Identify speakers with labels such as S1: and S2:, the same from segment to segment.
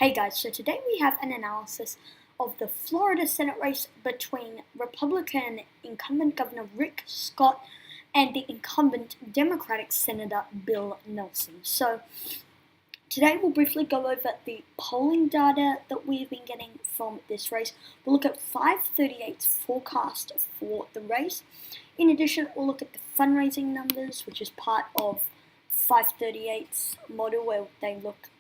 S1: Hey guys, so today we have an analysis of the Florida Senate race between Republican incumbent Governor Rick Scott and the incumbent Democratic Senator Bill Nelson. So today we'll briefly go over the polling data that we've been getting from this race. We'll look at 538's forecast for the race. In addition, we'll look at the fundraising numbers, which is part of 538's model where they look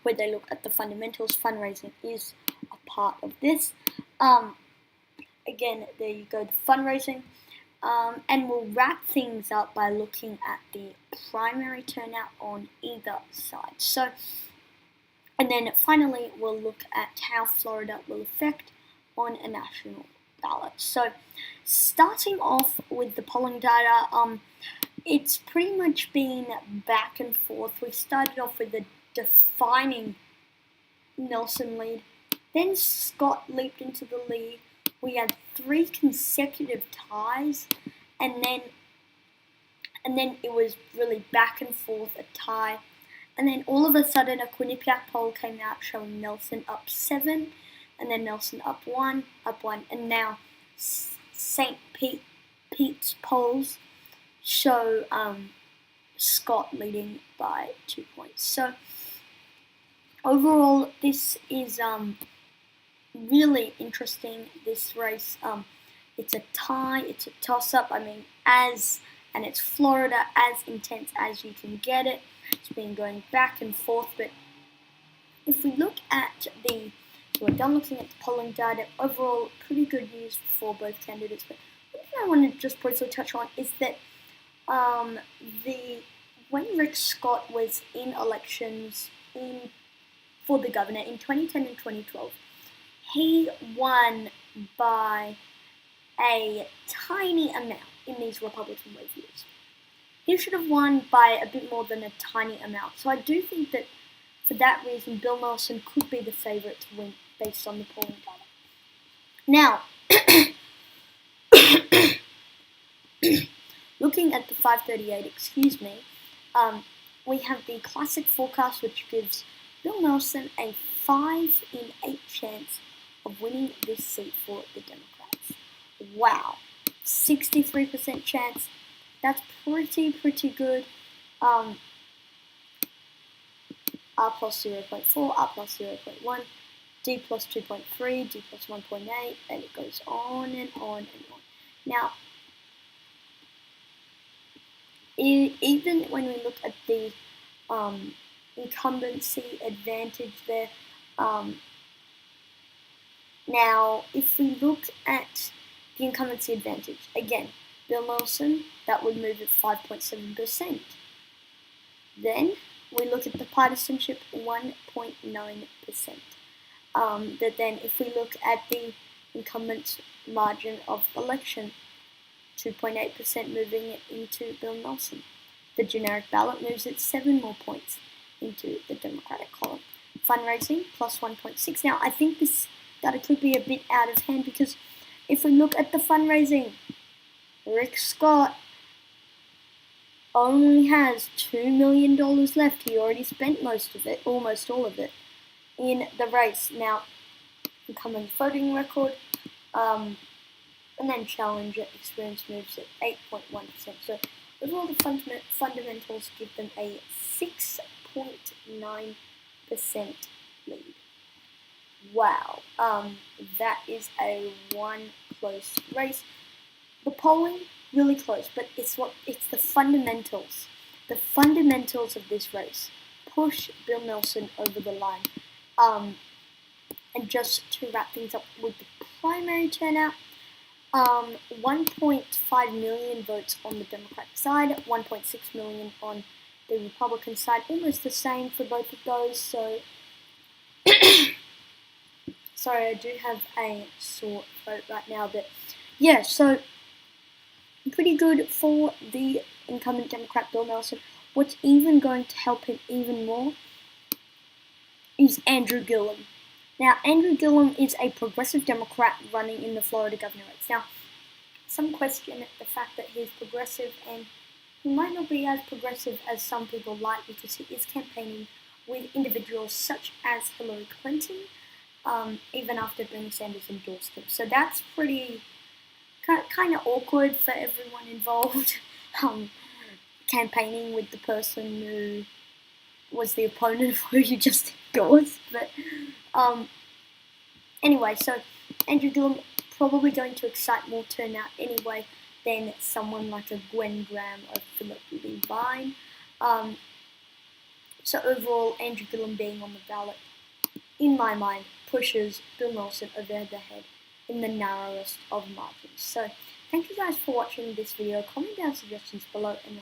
S1: where they look at the fundamentals. Fundraising is a part of this. Again, there you go, the fundraising. And we'll wrap things up by looking at the primary turnout on either side. And then finally, we'll look at how Florida will affect on a national ballot. So, starting off with the polling data, it's pretty much been back and forth. We started off with a defining Nelson lead. Then Scott leaped into the lead. We had 3 consecutive ties, and then it was really back and forth, a tie. And then all of a sudden, a Quinnipiac poll came out showing Nelson up 7, and then Nelson up 1, and now St. Pete's polls show Scott leading by 2 points. So overall, this is really interesting, this race. It's a tie, it's a toss-up. And it's Florida, as intense as you can get it. It's been going back and forth, but if we look at we're done looking at the polling data, overall pretty good news for both candidates. But one thing I want to just briefly touch on is that when Rick Scott was in elections for the governor in 2010 and 2012, he won by a tiny amount in these Republican reviews. He should have won by a bit more than a tiny amount. So I do think that for that reason, Bill Nelson could be the favorite to win based on the polling data. Now, looking at the 538, we have the classic forecast, which gives Bill Nelson a 5 in 8 chance of winning this seat for the Democrats. Wow, 63% chance. That's pretty good. R plus 0.4, R plus 0.1, D plus 2.3, D plus 1.8, and it goes on and on and on. Now, even when we look at the incumbency advantage there, now if we look at the incumbency advantage, again, Bill Nelson, that would move at 5.7%. Then we look at the partisanship, 1.9%. But then if we look at the incumbent margin of election, 2.8% moving it into Bill Nelson. The generic ballot moves it 7 more points into the Democratic column. Fundraising, plus 1.6. Now, I think this data could be a bit out of hand because if we look at the fundraising, Rick Scott only has $2 million left. He already spent most of it, almost all of it, in the race. Now, incumbent voting record, and then challenger experience moves at 8.1%. So overall, the fundamentals give them a 6.9% lead. Wow, that is a one close race. The polling really close, but it's the fundamentals. The fundamentals of this race push Bill Nelson over the line. And just to wrap things up with the primary turnout, 1.5 million votes on the Democratic side, 1.6 million on the Republican side, almost the same for both of those. So, sorry, I do have a sore throat right now, but yeah, so pretty good for the incumbent Democrat Bill Nelson. What's even going to help him even more is Andrew Gillum. Now, Andrew Gillum is a progressive Democrat running in the Florida governor race. Now, some question the fact that he's progressive, and he might not be as progressive as some people like because he is campaigning with individuals such as Hillary Clinton, even after Bernie Sanders endorsed him. So that's pretty kind of awkward for everyone involved, campaigning with the person who was the opponent of who you just endorsed. But anyway, so Andrew Gillum probably going to excite more turnout anyway than someone like a Gwen Graham or Philip Levine. So overall, Andrew Gillum being on the ballot, in my mind, pushes Bill Nelson over the head in the narrowest of margins. So thank you guys for watching this video. Comment down suggestions below and